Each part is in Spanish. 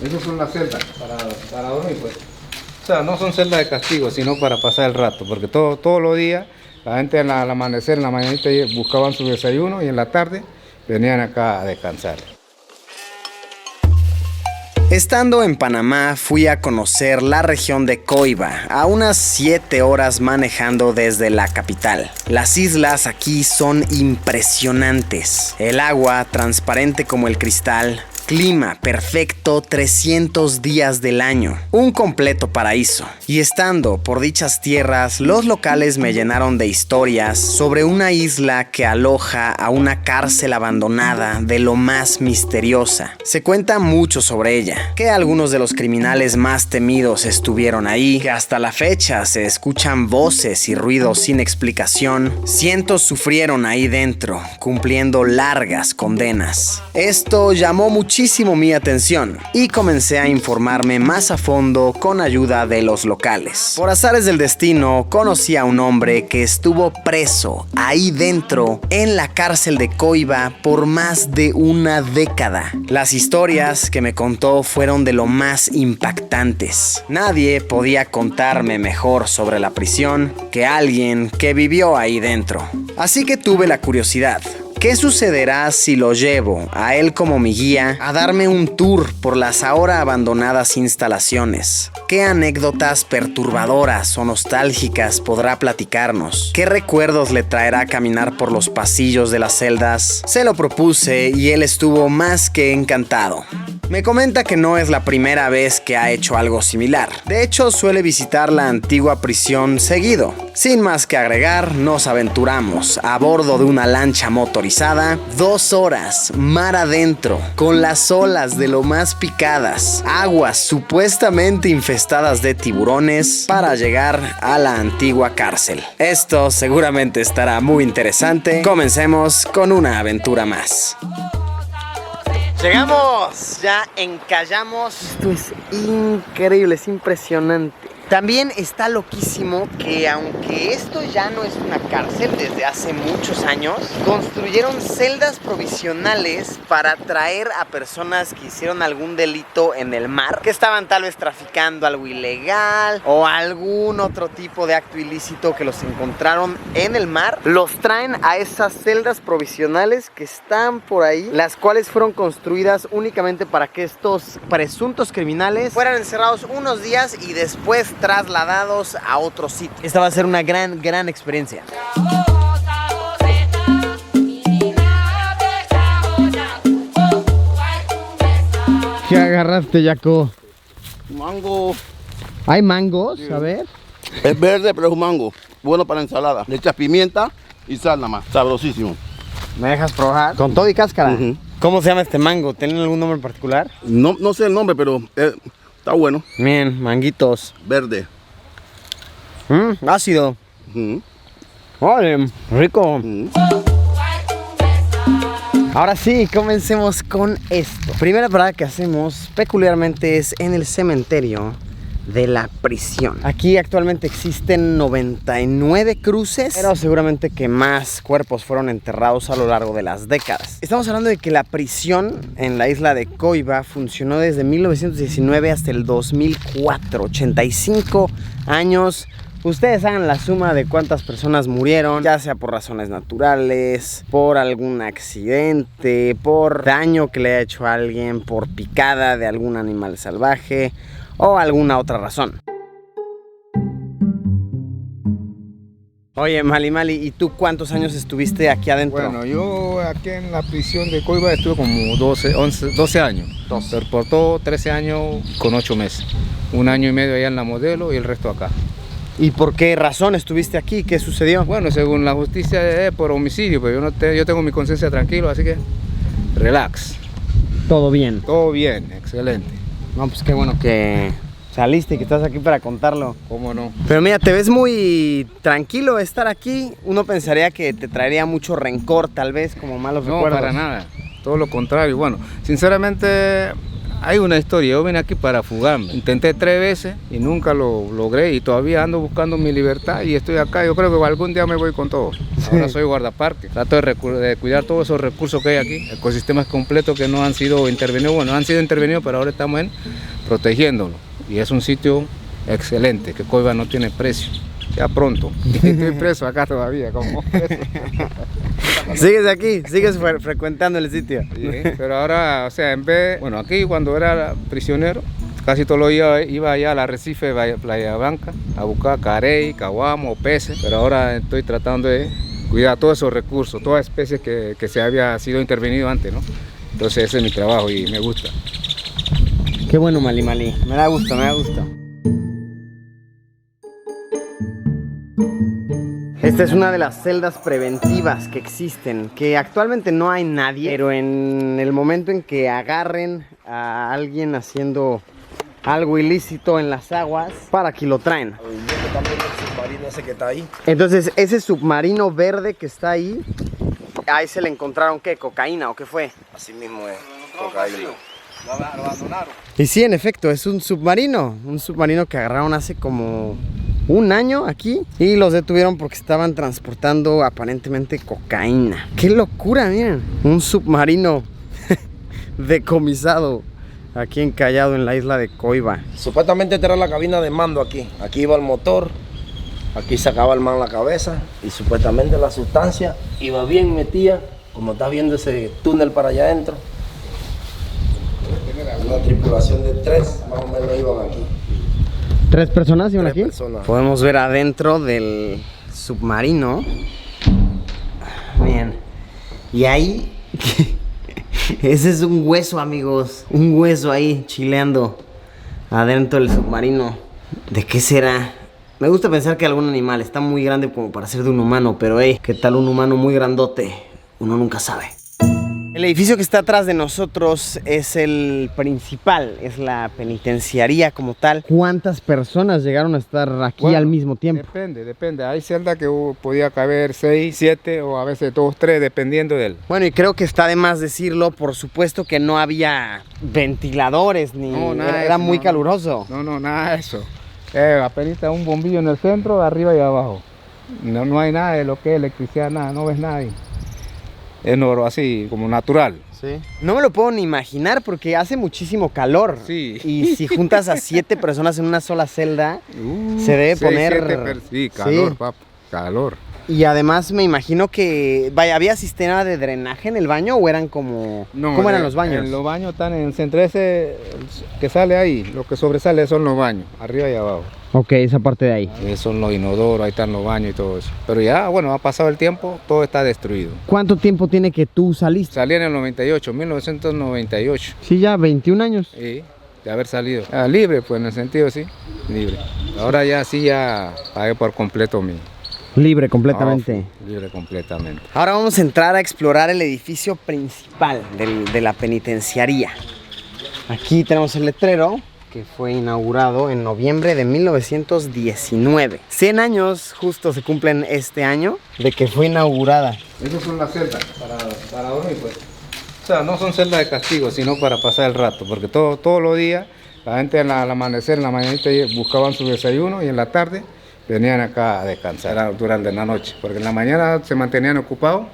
Esas son las celdas para dormir, pues. O sea, no son celdas de castigo, sino para pasar el rato, porque todos los días la gente al amanecer, en la mañanita buscaban su desayuno y en la tarde venían acá a descansar. Estando en Panamá, fui a conocer la región de Coiba, a unas 7 horas manejando desde la capital. Las islas aquí son impresionantes. El agua, transparente como el cristal. Clima perfecto 300 días del año. Un completo paraíso. Y estando por dichas tierras, los locales me llenaron de historias sobre una isla que aloja a una cárcel abandonada de lo más misteriosa. Se cuenta mucho sobre ella, que algunos de los criminales más temidos estuvieron ahí, que hasta la fecha se escuchan voces y ruidos sin explicación. Cientos sufrieron ahí dentro, cumpliendo largas condenas. Esto llamó muchísimo mi atención y comencé a informarme más a fondo con ayuda de los locales. Por azares del destino, conocí a un hombre que estuvo preso ahí dentro en la cárcel de Coiba por más de una década. Las historias que me contó fueron de lo más impactantes. Nadie podía contarme mejor sobre la prisión que alguien que vivió ahí dentro. Así que tuve la curiosidad. ¿Qué sucederá si lo llevo a él como mi guía a darme un tour por las ahora abandonadas instalaciones? ¿Qué anécdotas perturbadoras o nostálgicas podrá platicarnos? ¿Qué recuerdos le traerá caminar por los pasillos de las celdas? Se lo propuse y él estuvo más que encantado. Me comenta que no es la primera vez que ha hecho algo similar. De hecho, suele visitar la antigua prisión seguido. Sin más que agregar, nos aventuramos a bordo de una lancha motorizada, 2 horas, mar adentro, con las olas de lo más picadas, aguas supuestamente infestadas de tiburones, para llegar a la antigua cárcel. Esto seguramente estará muy interesante. Comencemos con una aventura más. Llegamos, ya encallamos. Esto es increíble, es impresionante. También está loquísimo que aunque esto ya no es una cárcel desde hace muchos años, construyeron celdas provisionales para traer a personas que hicieron algún delito en el mar, que estaban tal vez traficando algo ilegal o algún otro tipo de acto ilícito que los encontraron en el mar. Los traen a esas celdas provisionales que están por ahí, las cuales fueron construidas únicamente para que estos presuntos criminales fueran encerrados unos días y después trasladados a otro sitio. Esta va a ser una gran experiencia. ¿Qué agarraste, Yaco? Mango. ¿Hay mangos? Sí. A ver. Es verde, pero es un mango. Bueno para ensalada. Le echas pimienta y sal nada más. Sabrosísimo. ¿Me dejas probar? Con todo y cáscara. Ujú. ¿Cómo se llama este mango? ¿Tienen algún nombre en particular? No sé el nombre, pero está bueno. Bien, manguitos. Verde. Ácido. Ujú. Vale, rico. Ujú. Ahora sí, comencemos con esto. Primera parada que hacemos peculiarmente es en el cementerio de la prisión. Aquí actualmente existen 99 cruces, pero seguramente que más cuerpos fueron enterrados a lo largo de las décadas. Estamos hablando de que la prisión en la isla de Coiba funcionó desde 1919 hasta el 2004, 85 años. Ustedes hagan la suma de cuántas personas murieron, ya sea por razones naturales, por algún accidente, por daño que le haya hecho a alguien, por picada de algún animal salvaje o alguna otra razón. Oye, Mali, ¿y tú cuántos años estuviste aquí adentro? Bueno, yo aquí en la prisión de Coiba estuve como 12 años. Pero por todo 13 años con 8 meses. 1 año y medio allá en la Modelo y el resto acá. ¿Y por qué razón estuviste aquí? ¿Qué sucedió? Bueno, según la justicia es por homicidio, pero yo tengo mi conciencia tranquilo, así que relax. Todo bien. Todo bien, excelente. No, pues qué bueno que saliste y que estás aquí para contarlo. ¿Cómo no? Pero mira, te ves muy tranquilo estar aquí. Uno pensaría que te traería mucho rencor, tal vez, como malos No, recuerdos. para nada. Todo lo contrario. Bueno, sinceramente, Hay una historia, yo vine aquí para fugarme. Intenté 3 veces y nunca lo logré y todavía ando buscando mi libertad y estoy acá. Yo creo que algún día me voy con todo. Ahora soy guardaparque. Trato de cuidar todos esos recursos que hay aquí, ecosistemas completos que no han sido intervenidos. Bueno, han sido intervenidos, pero ahora estamos protegiéndolo. Y es un sitio excelente, que Coiba no tiene precio. Ya pronto. Estoy preso acá todavía, como preso. ¿Sigues aquí? ¿Sigues frecuentando el sitio? Sí, pero ahora, o sea, en vez, bueno, aquí cuando era prisionero, casi todo lo iba allá al arrecife de Playa Blanca a buscar carey, caguamo, peces, pero ahora estoy tratando de cuidar todos esos recursos, todas especies que se había sido intervenido antes, ¿no? Entonces ese es mi trabajo y me gusta. Qué bueno, Mali Mali. Me da gusto, me da gusto. Esta es una de las celdas preventivas que existen, que actualmente no hay nadie, pero en el momento en que agarren a alguien haciendo algo ilícito en las aguas, para aquí lo traen. También el submarino ese que está ahí. Entonces, ese submarino verde que está ahí, ahí se le encontraron, ¿qué? ¿Cocaína o qué fue? Así mismo es. Cocaína. Lo abandonaron. Y sí, en efecto, es un submarino que agarraron hace como 1 año aquí y los detuvieron porque estaban transportando aparentemente cocaína. ¡Qué locura, miren! Un submarino decomisado aquí encallado en la isla de Coiba. Supuestamente esta era la cabina de mando aquí. Aquí iba el motor, aquí sacaba el man la cabeza y supuestamente la sustancia iba bien metida, como estás viendo ese túnel para allá adentro. Una tripulación de 3 más o menos iban aquí. 3 personas iban 3 aquí. personas. Podemos ver adentro del submarino. Bien. Y ahí, ese es un hueso, amigos. Un hueso ahí chileando adentro del submarino. ¿De qué será? Me gusta pensar que algún animal. Está muy grande como para ser de un humano, pero ¿qué tal un humano muy grandote? Uno nunca sabe. El edificio que está atrás de nosotros es el principal, es la penitenciaría como tal. ¿Cuántas personas llegaron a estar aquí Bueno, al mismo tiempo? Depende. Hay celdas que podía caber 6, 7 o a veces 2, 3, dependiendo de él. Bueno, y creo que está de más decirlo, por supuesto que no había ventiladores ni No, nada de era eso, muy no. caluroso. No, nada de eso. Apenas un bombillo en el centro, arriba y abajo. No hay nada de lo que es electricidad, nada, no ves nada ahí. Es así, como natural. Sí. No me lo puedo ni imaginar porque hace muchísimo calor. Sí. Y si juntas a 7 personas en una sola celda, se debe 6, poner... 7 sí, calor, Sí. papá, calor. Y además me imagino que, vaya, ¿había sistema de drenaje en el baño o eran como... ¿Cómo eran los baños? Los baños están en el centro, ese que sale ahí, lo que sobresale son los baños, arriba y abajo. Ok, esa parte de ahí. Son los inodoros, ahí están los baños y todo eso. Pero ya, bueno, ha pasado el tiempo, todo está destruido. ¿Cuánto tiempo tiene que tú saliste? Salí en el 1998. Sí, ya 21 años. Sí, de haber salido. Libre, pues en el sentido, sí, libre. Ahora ya sí, ya pagué por completo mi... Libre completamente. Libre completamente. Ahora vamos a entrar a explorar el edificio principal de la penitenciaría. Aquí tenemos el letrero que fue inaugurado en noviembre de 1919. 100 años justo se cumplen este año de que fue inaugurada. Esas son las celdas para dormir, pues. O sea, no son celdas de castigo, sino para pasar el rato, porque todos los días la gente al amanecer, en la mañanita buscaban su desayuno y en la tarde venían acá a descansar durante la noche, porque en la mañana se mantenían ocupados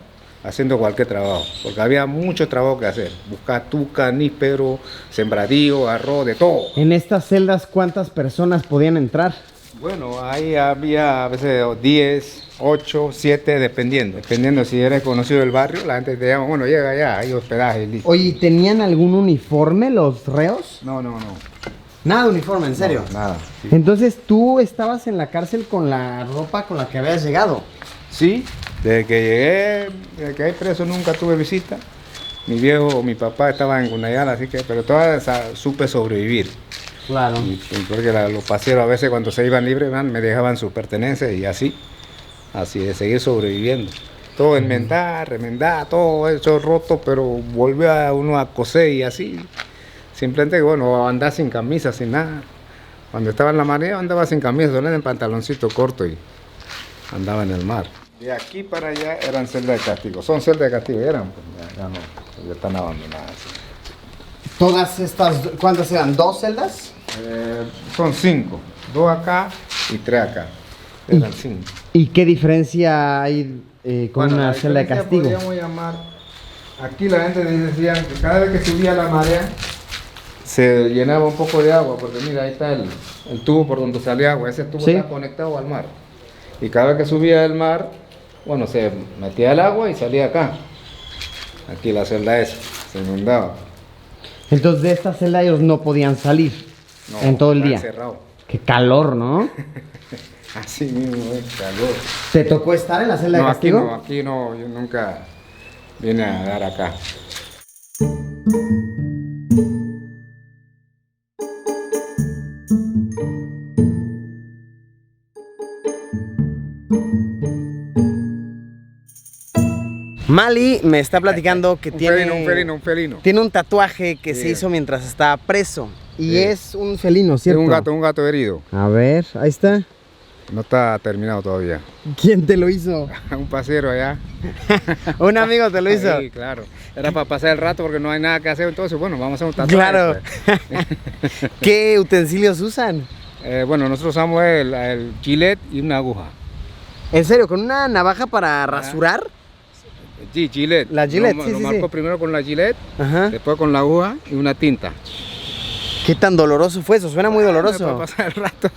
haciendo cualquier trabajo, porque había mucho trabajo que hacer, buscar tuca, níspero, sembradío, arroz, de todo. En estas celdas, ¿cuántas personas podían entrar? Bueno, ahí había a veces 10, 8, 7, dependiendo si eres conocido del barrio, la gente te llama, bueno, llega allá, hay hospedaje y listo. Oye, ¿y ¿tenían algún uniforme los reos? No. Nada de uniforme, en serio. No, nada. Sí. Entonces tú estabas en la cárcel con la ropa con la que habías llegado. Sí, desde que llegué, desde que hay preso nunca tuve visita. Mi papá estaba en Gunayala, así que, pero todavía supe sobrevivir. Claro. Y porque los paseros a veces cuando se iban libres me dejaban sus pertenencias y así de seguir sobreviviendo. Todo enmendar, remendar, todo eso roto, pero volvió a uno a coser y así. Simplemente, bueno, andar sin camisa, sin nada. Cuando estaba en la marea andaba sin camisa, solo en pantaloncito corto y andaba en el mar. De aquí para allá eran celdas de castigo. Son celdas de castigo, eran, pues, ya no, ya están abandonadas. Todas estas, ¿cuántas eran? ¿2 celdas? Son 5, 2 acá y 3 acá. Eran 5. ¿Y qué diferencia hay con Bueno, una la celda de diferencia castigo? Podríamos llamar, aquí la gente decía que cada vez que subía la marea se llenaba un poco de agua, porque mira, ahí está el tubo por donde sale agua, ese tubo Sí. está conectado al mar. Y cada vez que subía el mar, bueno, se metía el agua y salía acá. Aquí la celda esa, se inundaba. Entonces de esta celda ellos no podían salir No, en todo el está día. Cerrado. Qué calor, ¿no? Así mismo es, calor. ¿Te tocó estar en la celda de No, castigo? aquí no, yo nunca vine a dar acá. Mali me está platicando que Un tiene felino. tiene un tatuaje que se Sí. hizo mientras estaba preso. Y Sí. es un felino, Es ¿cierto? un gato herido. A ver, ahí está. No está terminado todavía. ¿Quién te lo hizo? Un pasero allá. Un amigo te lo hizo. Sí, claro. Era para pasar el rato porque no hay nada que hacer. Entonces, bueno, vamos a hacer un tatuaje. Claro. pues. ¿Qué utensilios usan? Bueno, nosotros usamos el gilet y una aguja. ¿En serio? ¿Con una navaja para rasurar? Sí, gilet. La gilet, Lo sí, sí, marco sí. primero con la gilet, Ajá. después con la aguja y una tinta. ¿Qué tan doloroso fue eso? Suena muy Para doloroso. pasar el rato.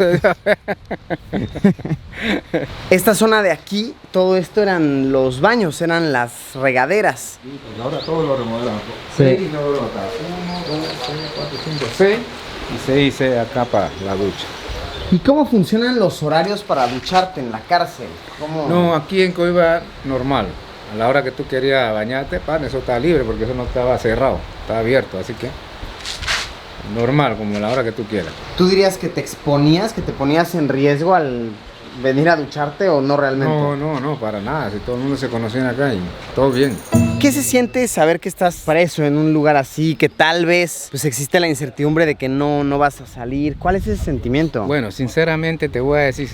Esta zona de aquí, todo esto eran los baños, eran las regaderas. Ahora todo lo remodelamos. Sí. 6 inodoros acá. 1, 2, 3, 4, 5, 6. Y 6 y 6 acá para la ducha. ¿Y cómo funcionan los horarios para ducharte en la cárcel? ¿Cómo? No, aquí en Coiba normal. A la hora que tú querías bañarte, eso estaba libre porque eso no estaba cerrado, estaba abierto, así que normal, como a la hora que tú quieras. ¿Tú dirías que te exponías, que te ponías en riesgo al venir a ducharte o no realmente? No, para nada, si todo el mundo se conocía acá y todo bien. ¿Qué se siente saber que estás preso en un lugar así, que tal vez pues existe la incertidumbre de que no vas a salir? ¿Cuál es ese sentimiento? Bueno, sinceramente te voy a decir,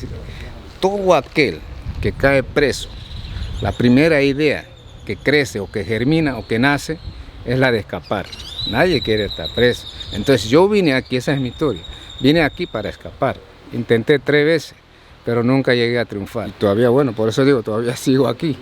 todo aquel que cae preso, la primera idea que crece o que germina o que nace es la de escapar. Nadie quiere estar preso. Entonces yo vine aquí, esa es mi historia, vine aquí para escapar. Intenté 3 veces, pero nunca llegué a triunfar. Y todavía, bueno, por eso digo, todavía sigo aquí.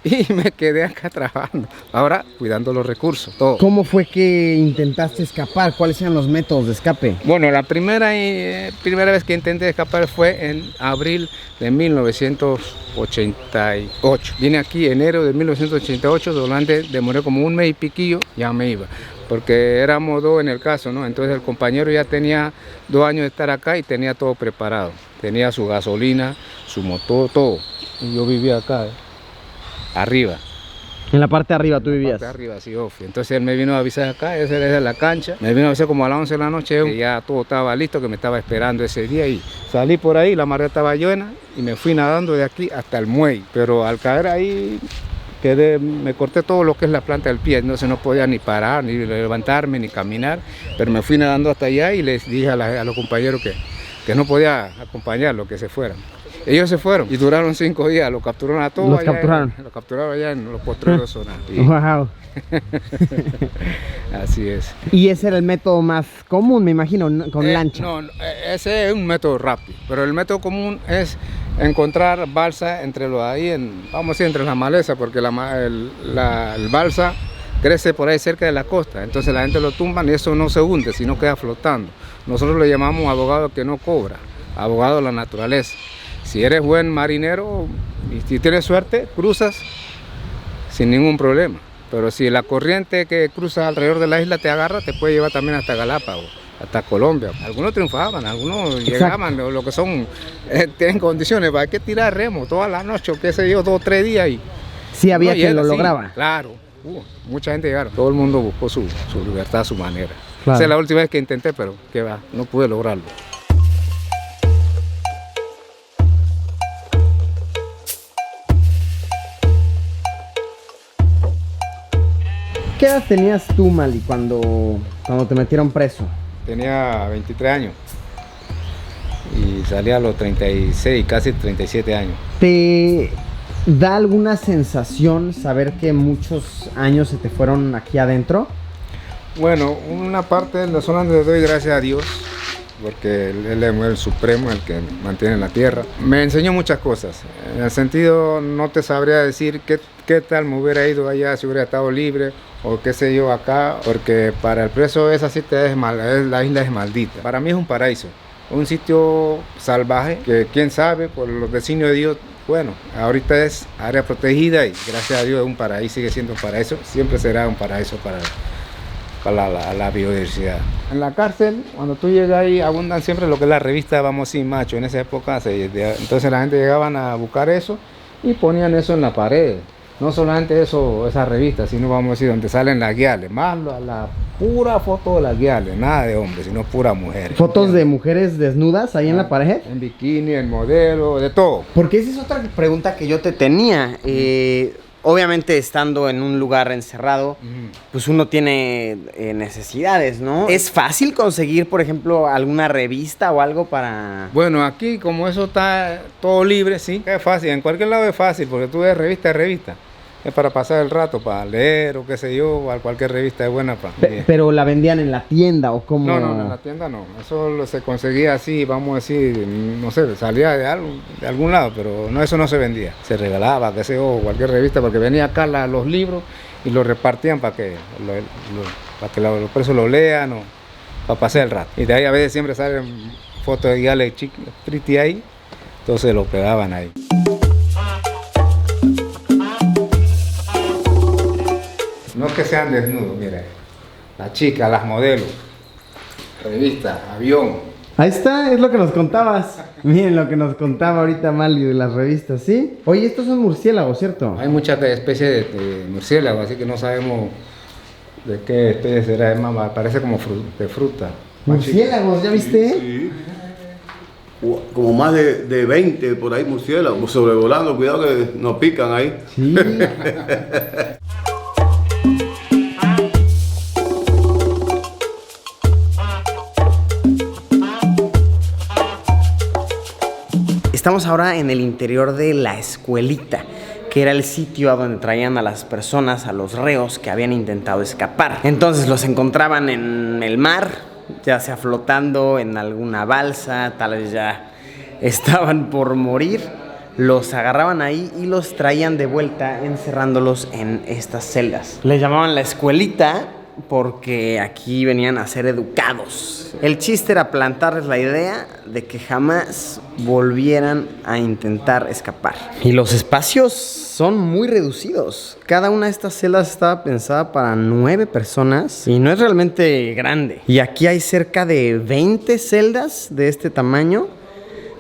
Y me quedé acá trabajando. Ahora, cuidando los recursos, todo. ¿Cómo fue que intentaste escapar? ¿Cuáles eran los métodos de escape? Bueno, la primera vez que intenté escapar fue en abril de 1988. Vine aquí enero de 1988, donde demoré como un mes y piquillo, ya me iba. Porque éramos 2 en el caso, ¿no? Entonces el compañero ya tenía 2 años de estar acá y tenía todo preparado. Tenía su gasolina, su motor, todo. Y yo vivía acá, arriba. En la parte de arriba tú vivías. Parte de arriba, sí, ofi. Entonces él me vino a avisar acá, esa era la cancha. Me vino a avisar como a las 11 de la noche, que ya todo estaba listo, que me estaba esperando ese día. Y salí por ahí, la marea estaba llena y me fui nadando de aquí hasta el muelle. Pero al caer ahí, me corté todo lo que es la planta del pie, entonces no podía ni parar, ni levantarme, ni caminar. Pero me fui nadando hasta allá y les dije a los compañeros que no podía acompañarlos, que se fueran. Ellos se fueron y duraron 5 días, los capturaron a todos. ¿Los capturaron? Los capturaron allá en los potreros zonas. Wow. Así es. Y ese era el método más común, me imagino, con lancha. No, ese es un método rápido, pero el método común es encontrar balsa entre los ahí, vamos a decir, entre las malezas, porque el balsa crece por ahí cerca de la costa, entonces la gente lo tumba y eso no se hunde, sino queda flotando. Nosotros le llamamos abogado que no cobra, abogado de la naturaleza. Si eres buen marinero y si tienes suerte, cruzas sin ningún problema. Pero si la corriente que cruza alrededor de la isla te agarra, te puede llevar también hasta Galápagos, hasta Colombia. Algunos triunfaban, algunos llegaban, lo que son, tienen condiciones, hay que tirar remo toda la noche, qué sé yo, 2 o 3 días. Y Sí, había quien lo sí, lograba. Claro, mucha gente llegaron. Todo el mundo buscó su libertad a su manera. Claro. Esa es la última vez que intenté, pero que va, no pude lograrlo. ¿Qué edad tenías tú, Mali, cuando te metieron preso? Tenía 23 años y salí a los 36, casi 37 años. ¿Te da alguna sensación saber que muchos años se te fueron aquí adentro? Bueno, una parte solamente le doy gracias a Dios, porque Él es el supremo, el que mantiene la tierra. Me enseñó muchas cosas. En el sentido, no te sabría decir qué tal me hubiera ido allá si hubiera estado libre o qué sé yo acá, porque para el preso esa sí la isla es maldita. Para mí es un paraíso, un sitio salvaje que quién sabe, por los designios de Dios. Bueno, ahorita es área protegida y gracias a Dios es un paraíso, sigue siendo un paraíso, siempre será un paraíso para la biodiversidad. En la cárcel, cuando tú llegas ahí, abundan siempre lo que es la revista Vamos Sin Macho. En esa época, entonces la gente llegaban a buscar eso y ponían eso en la pared. No solamente eso, esa revista, sino vamos a decir donde salen las guiales, más la pura foto de las guiales, nada de hombres, sino pura mujeres. ¿Fotos de mujeres desnudas ahí en la pared? En bikini, en modelo, de todo. Porque esa es otra pregunta que yo te tenía. Obviamente estando en un lugar encerrado, pues uno tiene necesidades, ¿no? ¿Es fácil conseguir, por ejemplo, alguna revista o algo para...? Bueno, aquí como eso está todo libre, sí, es fácil. En cualquier lado es fácil, porque tú ves revista. Es para pasar el rato, para leer o qué sé yo, o cualquier revista es buena para... ¿Pero la vendían en la tienda o cómo? No, en la tienda no. Eso se conseguía así, vamos a decir, no sé, salía de algún lado, pero no, eso no se vendía. Se regalaba, qué sé yo, cualquier revista, porque venía acá los libros y los repartían para que los presos lo lean o para pasar el rato. Y de ahí a veces siempre salen fotos de guiales pretty ahí, entonces lo pegaban ahí. No es que sean desnudos, mire, la chica, las modelos, revista, avión. Ahí está, es lo que nos contabas. Miren lo que nos contaba ahorita Mali de las revistas, ¿sí? Oye, estos son murciélagos, ¿cierto? Hay muchas especies de murciélagos, así que no sabemos de qué especie será. Es más, parece como de fruta. Murciélagos, ¿ya viste? Sí. Como más de 20 por ahí murciélagos sobrevolando, cuidado que nos pican ahí. Sí. Estamos ahora en el interior de la escuelita, que era el sitio a donde traían a las personas, a los reos que habían intentado escapar. Entonces los encontraban en el mar, ya sea flotando en alguna balsa, tal vez ya estaban por morir. Los agarraban ahí y los traían de vuelta encerrándolos en estas celdas. Le llamaban la escuelita porque aquí venían a ser educados. El chiste era plantarles la idea de que jamás volvieran a intentar escapar. Y los espacios son muy reducidos. Cada una de estas celdas estaba pensada para 9 personas y no es realmente grande. Y aquí hay cerca de 20 celdas de este tamaño.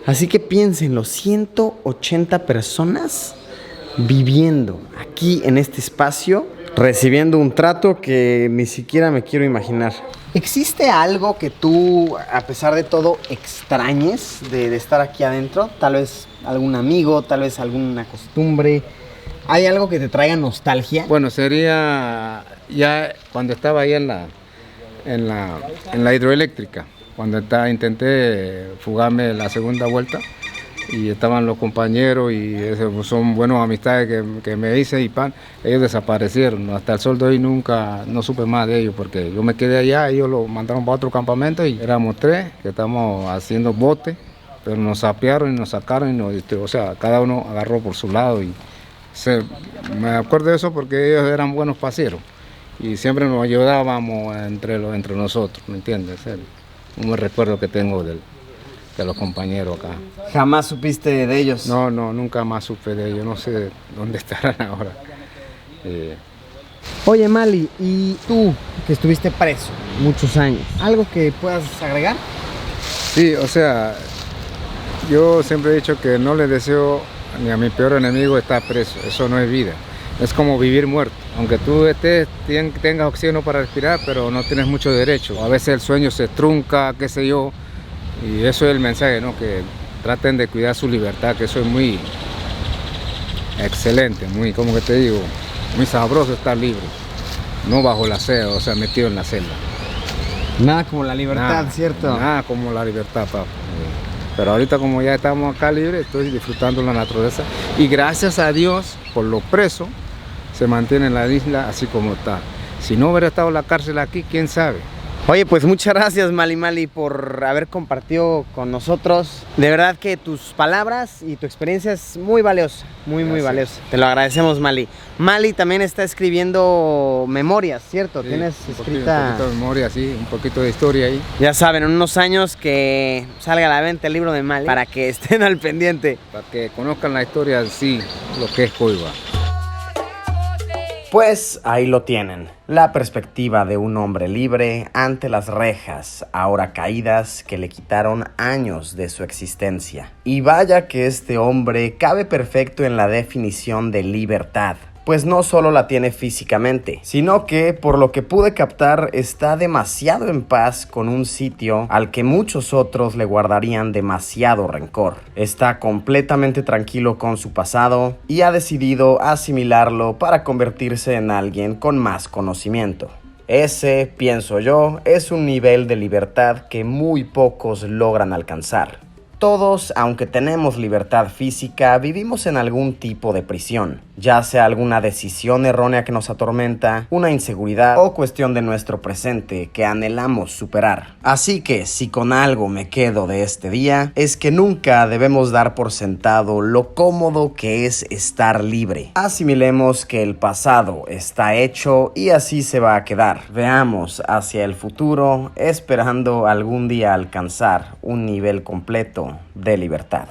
Así que piénsenlo, 180 personas viviendo aquí en este espacio, recibiendo un trato que ni siquiera me quiero imaginar. ¿Existe algo que tú, a pesar de todo, extrañes de estar aquí adentro? Tal vez algún amigo, tal vez alguna costumbre. ¿Hay algo que te traiga nostalgia? Bueno, sería ya cuando estaba ahí en la hidroeléctrica, cuando intenté fugarme la segunda vuelta. Y estaban los compañeros y son buenas amistades que me hice y ellos desaparecieron. Hasta el sol de hoy nunca, no supe más de ellos porque yo me quedé allá, ellos lo mandaron para otro campamento y éramos 3 que estábamos haciendo bote, pero nos sapearon y nos sacaron o sea, cada uno agarró por su lado y me acuerdo de eso porque ellos eran buenos paseros y siempre nos ayudábamos entre nosotros, ¿me entiendes? Un recuerdo que tengo de los compañeros acá. ¿Jamás supiste de ellos? No, nunca más supe de ellos, no sé dónde estarán ahora. Oye, Mali, y tú que estuviste preso muchos años, ¿algo que puedas agregar? Sí, o sea, yo siempre he dicho que no le deseo ni a mi peor enemigo estar preso, eso no es vida. Es como vivir muerto, aunque tú tengas oxígeno para respirar, pero no tienes mucho derecho. A veces el sueño se trunca, qué sé yo. Y eso es el mensaje, ¿no? Que traten de cuidar su libertad, que eso es muy excelente, muy, como que te digo, muy sabroso estar libre, no bajo la celda, o sea, metido en la celda. Nada como la libertad, nada, ¿cierto? Nada como la libertad, papá. Pero ahorita como ya estamos acá libres, estoy disfrutando la naturaleza y gracias a Dios, por los presos, se mantiene la isla así como está. Si no hubiera estado la cárcel aquí, quién sabe. Oye, pues muchas gracias, Mali, por haber compartido con nosotros. De verdad que tus palabras y tu experiencia es muy valiosa, muy valiosa. Te lo agradecemos, Mali. Mali también está escribiendo memorias, ¿cierto? Sí, Tienes un escrita... poquito de memoria, sí, un poquito de historia ahí. Ya saben, en unos años que salga a la venta el libro de Mali para que estén al pendiente. Para que conozcan la historia, sí, lo que es Coiba. Pues ahí lo tienen, la perspectiva de un hombre libre ante las rejas, ahora caídas, que le quitaron años de su existencia. Y vaya que este hombre cabe perfecto en la definición de libertad. Pues no solo la tiene físicamente, sino que, por lo que pude captar, está demasiado en paz con un sitio al que muchos otros le guardarían demasiado rencor. Está completamente tranquilo con su pasado y ha decidido asimilarlo para convertirse en alguien con más conocimiento. Ese, pienso yo, es un nivel de libertad que muy pocos logran alcanzar. Todos, aunque tenemos libertad física, vivimos en algún tipo de prisión, ya sea alguna decisión errónea que nos atormenta, una inseguridad o cuestión de nuestro presente que anhelamos superar. Así que, si con algo me quedo de este día, es que nunca debemos dar por sentado lo cómodo que es estar libre. Asimilemos que el pasado está hecho y así se va a quedar. Veamos hacia el futuro, esperando algún día alcanzar un nivel completo de libertad.